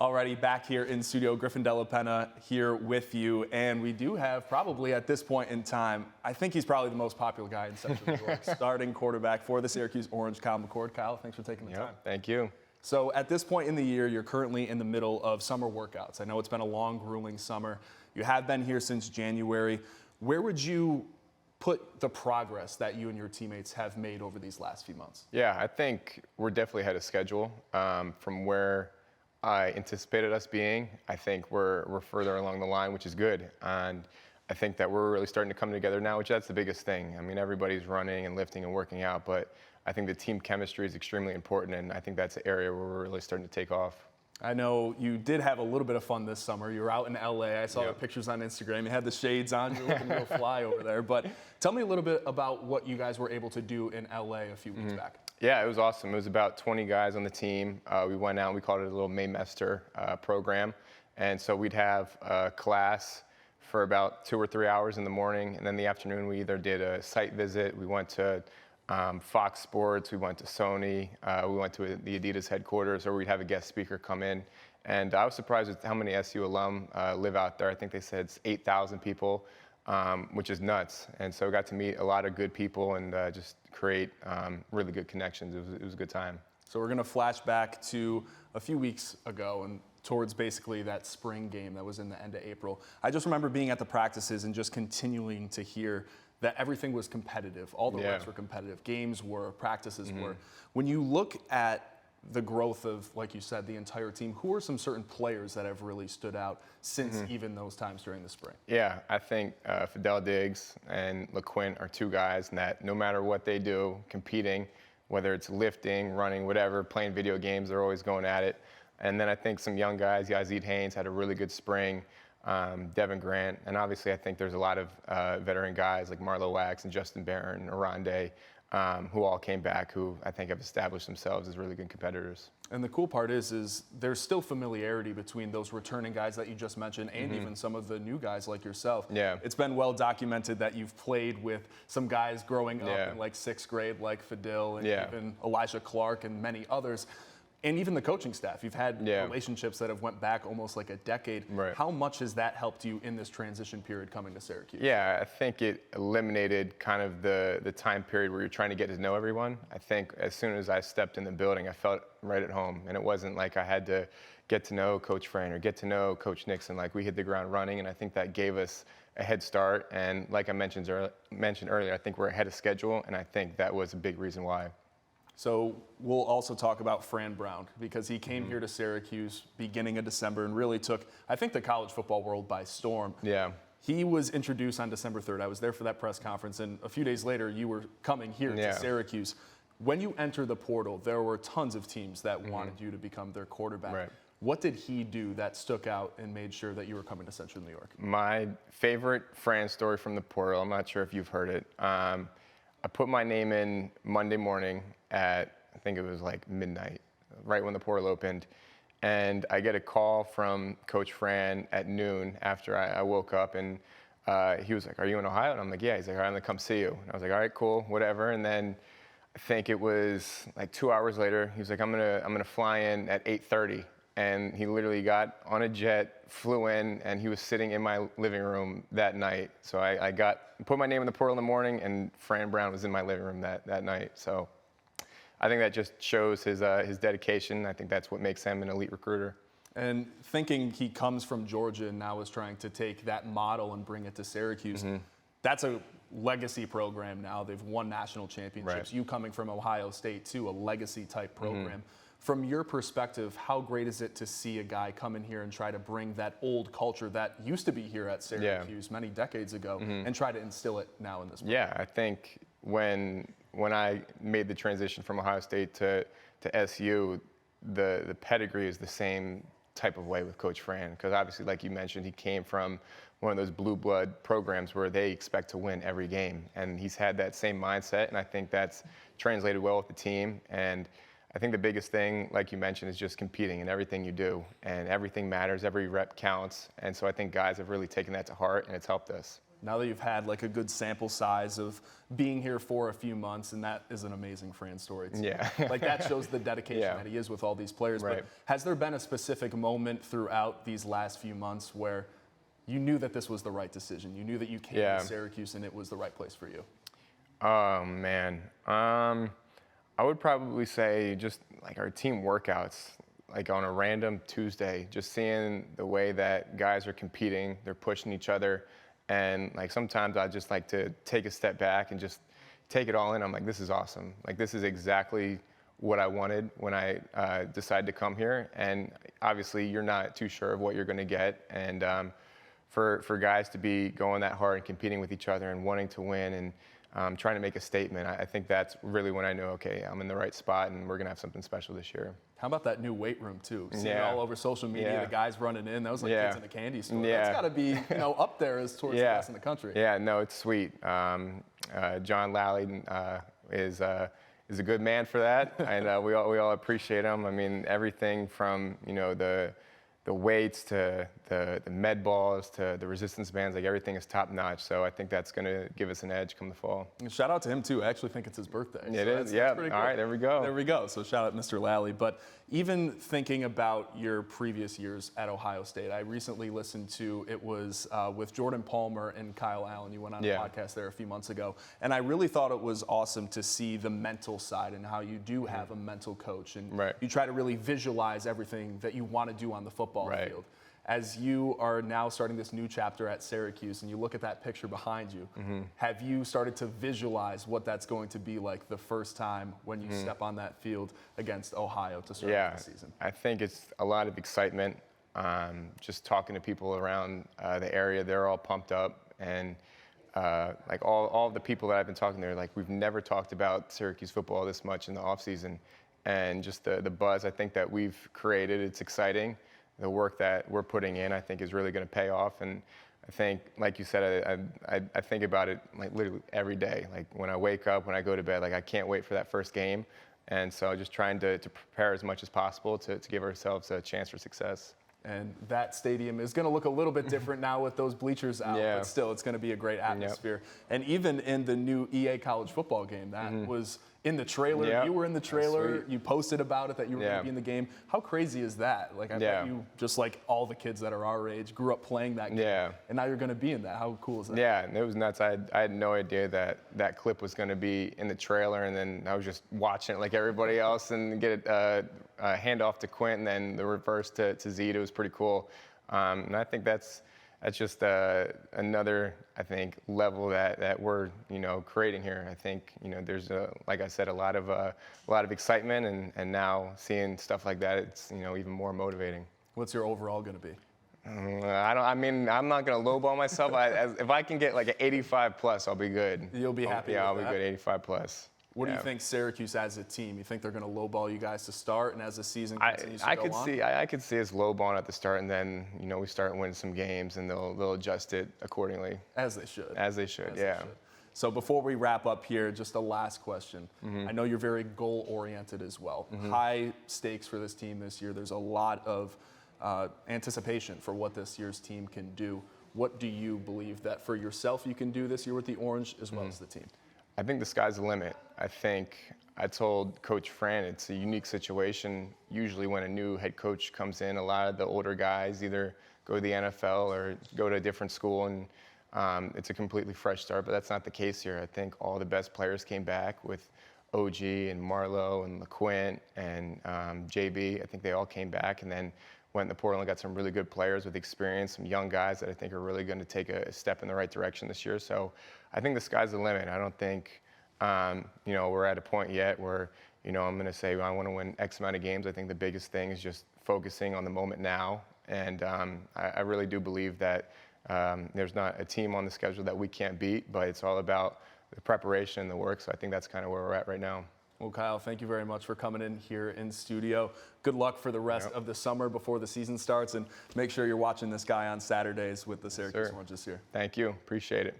Already back here in studio, Griffin Della Penna here with you, and we do have probably at this point in time, I think he's probably the most popular guy in Central New York, starting quarterback for the Syracuse Orange, Kyle McCord. Kyle, thanks for taking the time. Thank you. So at this point in the year, you're currently in the middle of summer workouts. I know it's been a long, grueling summer. You have been here since January. Where would you put the progress that you and your teammates have made over these last few months? Yeah, I think we're definitely ahead of schedule from where I anticipated us being. I think we're further along the line, which is good. And I think that we're really starting to come together now, which that's the biggest thing. I mean, everybody's running and lifting and working out, but I think the team chemistry is extremely important, and I think that's an area where we're really starting to take off. I know you did have a little bit of fun this summer. You were out in LA. I saw the pictures on Instagram. You had the shades on. You're looking real fly over there. But tell me a little bit about what you guys were able to do in LA a few weeks back. Yeah, it was awesome. It was about 20 guys on the team. We went out and we called it a little Maymester program. And so we'd have a class for about 2 or 3 hours in the morning. And then in the afternoon, we either did a site visit. We went to Fox Sports, we went to Sony, we went to the Adidas headquarters, or we'd have a guest speaker come in. And I was surprised with how many SU alum live out there. I think they said it's 8,000 people, which is nuts. And so I got to meet a lot of good people and just create really good connections. It was a good time. So we're going to flash back to a few weeks ago and towards basically that spring game that was in the end of April. I just remember being at the practices and just continuing to hear that everything was competitive. All the reps were competitive. Games were, practices were. When you look at the growth of, like you said, the entire team, who are some certain players that have really stood out since even those times during the spring? Yeah, I think Fidel Diggs and LaQuint are two guys that no matter what they do, competing, whether it's lifting, running, whatever, playing video games, they're always going at it. And then I think some young guys, Yazid Haynes had a really good spring. Devin Grant, and obviously I think there's a lot of veteran guys like Marlo Wax and Justin Barron, Arande, who all came back, who I think have established themselves as really good competitors. And the cool part is there's still familiarity between those returning guys that you just mentioned and even some of the new guys like yourself. Yeah. It's been well documented that you've played with some guys growing up in like 6th grade like Fidel and even Elijah Clark and many others. And even the coaching staff, you've had relationships that have went back almost like a decade. Right. How much has that helped you in this transition period coming to Syracuse? Yeah, I think it eliminated kind of the time period where you're trying to get to know everyone. I think as soon as I stepped in the building, I felt right at home. And it wasn't like I had to get to know Coach Fran or get to know Coach Nixon. Like, we hit the ground running, and I think that gave us a head start. And like I mentioned earlier, I think we're ahead of schedule, and I think that was a big reason why. So we'll also talk about Fran Brown, because he came here to Syracuse beginning of December and really took, I think, the college football world by storm. Yeah. He was introduced on December 3rd. I was there for that press conference, and a few days later, you were coming here to Syracuse. When you entered the portal, there were tons of teams that wanted you to become their quarterback. Right. What did he do that stuck out and made sure that you were coming to Central New York? My favorite Fran story from the portal, I'm not sure if you've heard it. I put my name in Monday morning at, I think it was like midnight, right when the portal opened. And I get a call from Coach Fran at noon after I woke up, and he was like, "Are you in Ohio?" And I'm like, "Yeah." He's like, "All right, I'm gonna come see you." And I was like, "All right, cool, whatever." And then I think it was like 2 hours later, he was like, I'm gonna fly in at 8:30. And he literally got on a jet, flew in, and he was sitting in my living room that night. So I put my name in the portal in the morning, and Fran Brown was in my living room that night. So I think that just shows his dedication. I think that's what makes him an elite recruiter. And thinking he comes from Georgia and now is trying to take that model and bring it to Syracuse, that's a legacy program now. They've won national championships. Right. You coming from Ohio State, too, a legacy type program. From your perspective, how great is it to see a guy come in here and try to bring that old culture that used to be here at Syracuse many decades ago and try to instill it now in this program? Yeah, I think when I made the transition from Ohio State to SU, the pedigree is the same type of way with Coach Fran, because obviously, like you mentioned, he came from one of those blue blood programs where they expect to win every game, and he's had that same mindset, and I think that's translated well with the team. And I think the biggest thing, like you mentioned, is just competing in everything you do, and everything matters, every rep counts. And so I think guys have really taken that to heart, and it's helped us. now that you've had like a good sample size of being here for a few months, and that is an amazing Fran story too. Yeah. Like that shows the dedication that he is with all these players. Right. But has there been a specific moment throughout these last few months where you knew that this was the right decision? You knew that you came to Syracuse and it was the right place for you? Oh, man. I would probably say just like our team workouts, like on a random Tuesday, just seeing the way that guys are competing, they're pushing each other. And like sometimes I just like to take a step back and just take it all in. I'm like, this is awesome. Like this is exactly what I wanted when I decided to come here. And obviously you're not too sure of what you're going to get. And for guys to be going that hard and competing with each other and wanting to win and trying to make a statement, I think that's really when I know, okay, I'm in the right spot and we're going to have something special this year. How about that new weight room too? Seeing it all over social media, the guys running in. That was like kids in a candy store. That's got to be up there as towards the best in the country. Yeah, no, it's sweet. John Lally is a good man for that, and we all appreciate him. I mean, everything from the weights to the med balls to the resistance bands, like everything is top notch. So I think that's going to give us an edge come the fall. And shout out to him too. I actually think it's his birthday. It is, yeah. All right, there we go. There we go. So shout out Mr. Lally. But even thinking about your previous years at Ohio State, I recently listened to, it was with Jordan Palmer and Kyle Allen. You went on a podcast there a few months ago. And I really thought it was awesome to see the mental side and how you do have a mental coach. And you try to really visualize everything that you want to do on the football field. As you are now starting this new chapter at Syracuse and you look at that picture behind you, have you started to visualize what that's going to be like the first time when you step on that field against Ohio to start the season? I think it's a lot of excitement. Just talking to people around the area, they're all pumped up. And like all the people that I've been talking to, they're like, we've never talked about Syracuse football this much in the offseason. And just the buzz I think that we've created, it's exciting. The work that we're putting in, I think, is really going to pay off. And I think, like you said, I think about it like literally every day. Like when I wake up, when I go to bed, like I can't wait for that first game. And so just trying to prepare as much as possible to give ourselves a chance for success. And that stadium is going to look a little bit different now with those bleachers out, but still it's going to be a great atmosphere. And even in the new EA college football game, that was in the trailer. You were in the trailer. You posted about it that you were going to be in the game. How crazy is that? Like I bet you, just like all the kids that are our age, grew up playing that game, and now you're going to be in that. How cool is that? Yeah, and it was nuts. I had no idea that clip was going to be in the trailer, and then I was just watching it like everybody else and get a handoff to Quint and then the reverse to Zeke. It was pretty cool. And I think that's just another, I think, level that we're creating here. I think there's like I said, a lot of excitement, and now seeing stuff like that, it's even more motivating. What's your overall going to be? I'm not going to lowball myself. If I can get like an 85 plus, I'll be good. You'll be happy. Yeah, I'll be good. 85 plus. What do you think Syracuse as a team? You think they're going to lowball you guys to start, and as the season continues to go on? I could see us lowballing at the start, and then we start winning some games, and they'll adjust it accordingly. As they should. As they should, yeah. So before we wrap up here, just a last question. I know you're very goal-oriented as well. High stakes for this team this year. There's a lot of anticipation for what this year's team can do. What do you believe that for yourself you can do this year with the Orange as well as the team? I think the sky's the limit. I think I told Coach Fran it's a unique situation. Usually when a new head coach comes in, a lot of the older guys either go to the NFL or go to a different school, and it's a completely fresh start, but that's not the case here. I think all the best players came back with OG and Marlowe and LaQuint and JB. I think they all came back and then went in the portal and got some really good players with experience, some young guys that I think are really going to take a step in the right direction this year. So I think the sky's the limit. I don't think, we're at a point yet where, I'm going to say I want to win X amount of games. I think the biggest thing is just focusing on the moment now. And I really do believe that there's not a team on the schedule that we can't beat, but it's all about the preparation and the work. So I think that's kind of where we're at right now. Well, Kyle, thank you very much for coming in here in studio. Good luck for the rest of the summer before the season starts, and make sure you're watching this guy on Saturdays with the Syracuse Orange this year. Thank you. Appreciate it.